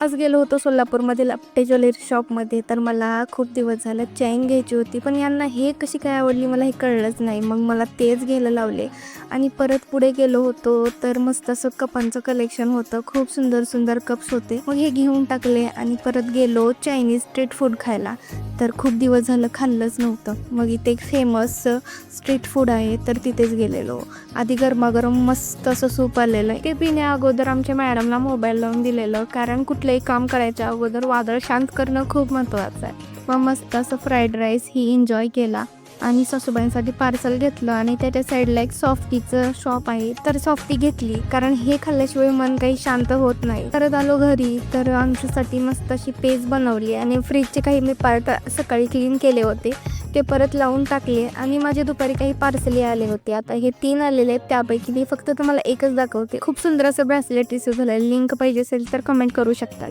आज गेलो होतो सोलापूरमधील आपटे ज्वेलरी शॉपमध्ये. तर मला खूप दिवस झालं चैन घ्यायची होती, पण यांना हे कशी काय आवडली मला हे कळलंच नाही. मग मला तेच घ्यायला लावले आणि परत पुढे गेलो होतो तर मस्त असं कपांचं कलेक्शन होतं. खूप सुंदर सुंदर कप्स होते. मग हे घेऊन टाकले आणि परत गेलो चायनीज स्ट्रीट फूड खायला. तर खूप दिवस झालं खाल्लंच नव्हतं. मग इथे एक फेमस स्ट्रीट फूड आहे तर तिथेच गेलेलो. आधी गरमागरम मस्त असं सूप आलेलं. ते पिण्या अगोदर आमच्या मॅडमला मोबाईल लावून दिलेलं, कारण कुठलंही काम करायच्या अगोदर वादळ शांत करणं खूप महत्त्वाचं आहे. मग मस्त असं फ्राईड राईस ही एन्जॉय केला आणि सासूबाईंसाठी पार्सल घेतलं आणि त्याच्या साईडला एक सॉफ्टीचं शॉप आहे तर सॉफ्टी घेतली, कारण हे खाल्ल्याशिवाय मन काही शांत होत नाही. परत आलो घरी तर आमच्यासाठी मस्त अशी पेज बनवली आणि फ्रीजचे काही मी पार्ट सकाळी क्लीन केले होते ते परत लावून टाकले आणि माझे दुपारी काही पार्सली आले होते. आता हे 3 आलेले आहेत, त्यापैकी मी फक्त तुम्हाला एकच दाखवते. खूप सुंदर असं ब्रेसलेट रिसीव्ह झालं. लिंक पाहिजे असेल तर कमेंट करू शकता.